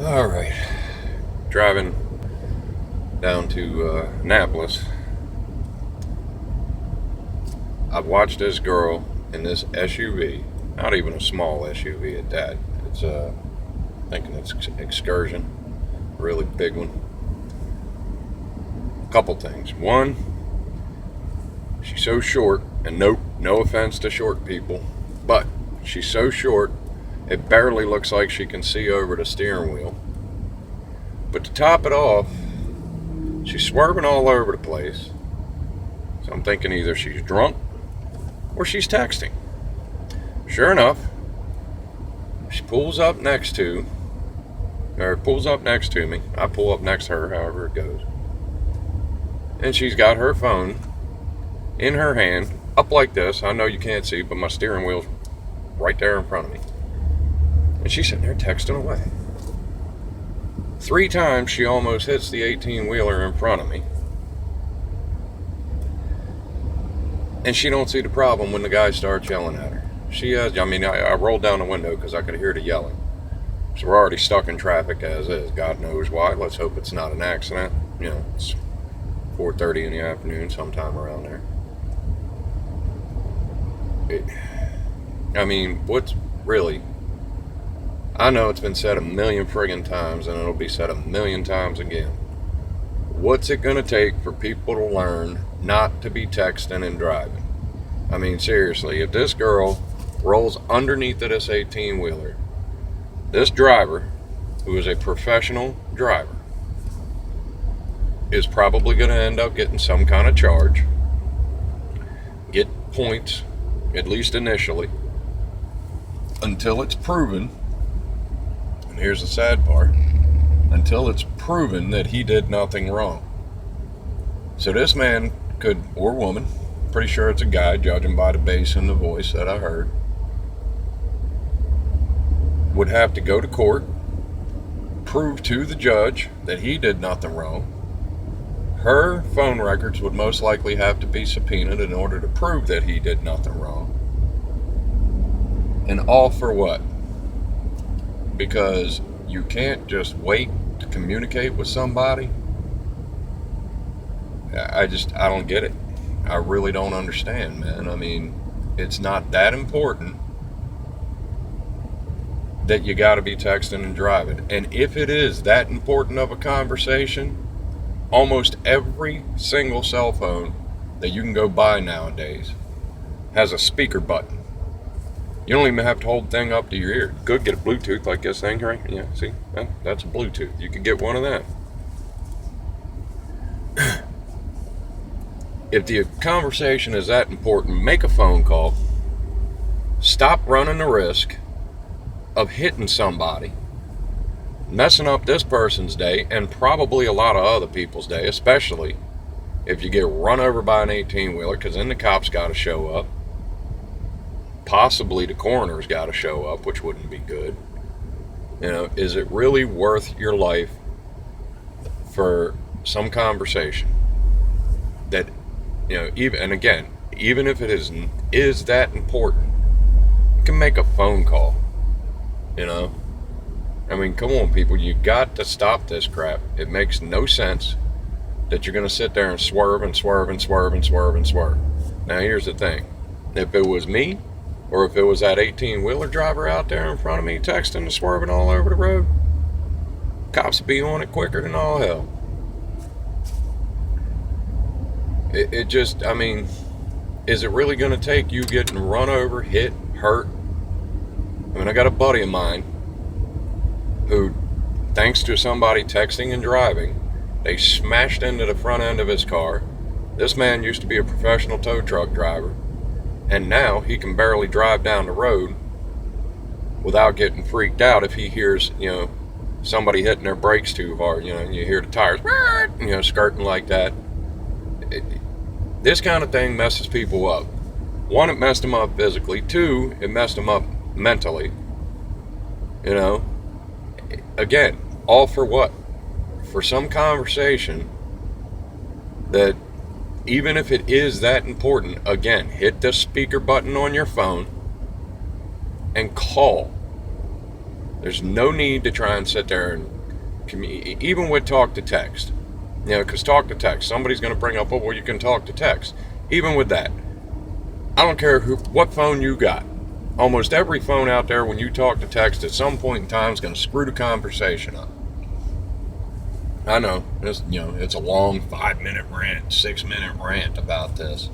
All right. Driving down to Annapolis. I've watched this girl in this SUV, not even a small SUV at that. It's thinking it's Excursion, a really big one. Couple things. One, she's so short, and no offense to short people, but she's so short it barely looks like she can see over the steering wheel. But to top it off, she's swerving all over the place. So I'm thinking either she's drunk or she's texting. Sure enough, she pulls up next to me. I pull up next to her, however it goes. And she's got her phone in her hand, up like this. I know you can't see, but my steering wheel's right there in front of me. And she's sitting there texting away. 3 times she almost hits the 18-wheeler in front of me. And she don't see the problem when the guy starts yelling at her. I rolled down the window because I could hear the yelling. So we're already stuck in traffic as is. God knows why. Let's hope it's not an accident. It's 4:30 in the afternoon, sometime around there. What's really... I know it's been said a million friggin' times, and it'll be said a million times again. What's it gonna take for people to learn not to be texting and driving? Seriously, if this girl rolls underneath of this 18-wheeler, this driver, who is a professional driver, is probably gonna end up getting some kind of charge, get points, at least initially, until it's proven. And here's the sad part, until it's proven that he did nothing wrong. So this man could, or woman, pretty sure it's a guy, judging by the bass and the voice that I heard, would have to go to court, prove to the judge that he did nothing wrong. Her phone records would most likely have to be subpoenaed in order to prove that he did nothing wrong. And all for what? Because you can't just wait to communicate with somebody. I don't get it. I really don't understand, man. It's not that important that you got to be texting and driving. And if it is that important of a conversation, almost every single cell phone that you can go buy nowadays has a speaker button. You don't even have to hold the thing up to your ear. You could get a Bluetooth like this thing, right? Yeah, see? That's a Bluetooth. You could get one of them. If the conversation is that important, make a phone call. Stop running the risk of hitting somebody, messing up this person's day, and probably a lot of other people's day, especially if you get run over by an 18-wheeler, because then the cops got to show up. Possibly the coroner's got to show up, which wouldn't be good. Is it really worth your life for some conversation that, even if it is that important, you can make a phone call. Come on, people, you got to stop this crap. It makes no sense that you're going to sit there and swerve and swerve and swerve and swerve and swerve. Now, here's the thing. If it was me, or if it was that 18-wheeler driver out there in front of me texting and swerving all over the road, cops would be on it quicker than all hell. Is it really going to take you getting run over, hit, hurt? I got a buddy of mine who, thanks to somebody texting and driving, they smashed into the front end of his car. This man used to be a professional tow truck driver, and now he can barely drive down the road without getting freaked out if he hears, somebody hitting their brakes too hard, and you hear the tires, skirting like that. This kind of thing messes people up. One, it messed them up physically. 2, it messed them up mentally. Again, all for what? For some conversation that, even if it is that important, again, hit the speaker button on your phone and call. There's no need to try and sit there and even with talk to text, you know, because talk to text, somebody's going to bring up, oh, well, you can talk to text. Even with that, I don't care what phone you got. Almost every phone out there, when you talk to text, at some point in time, is going to screw the conversation up. I know, it's a long 5-minute rant, 6-minute rant about this.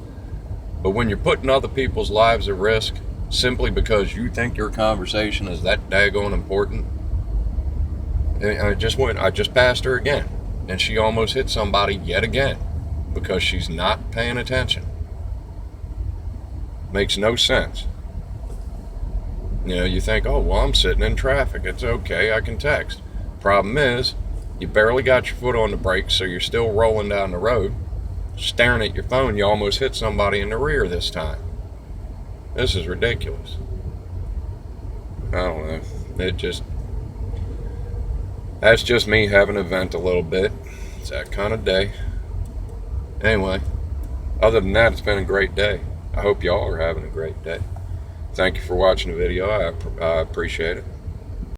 But when you're putting other people's lives at risk simply because you think your conversation is that daggone important, I just passed her again, and she almost hit somebody yet again because she's not paying attention. Makes no sense. You think, oh, well, I'm sitting in traffic. It's okay, I can text. Problem is, you barely got your foot on the brakes, so you're still rolling down the road, staring at your phone. You almost hit somebody in the rear this time. This is ridiculous. I don't know. That's just me having a vent a little bit. It's that kind of day. Anyway, other than that, it's been a great day. I hope y'all are having a great day. Thank you for watching the video. I appreciate it.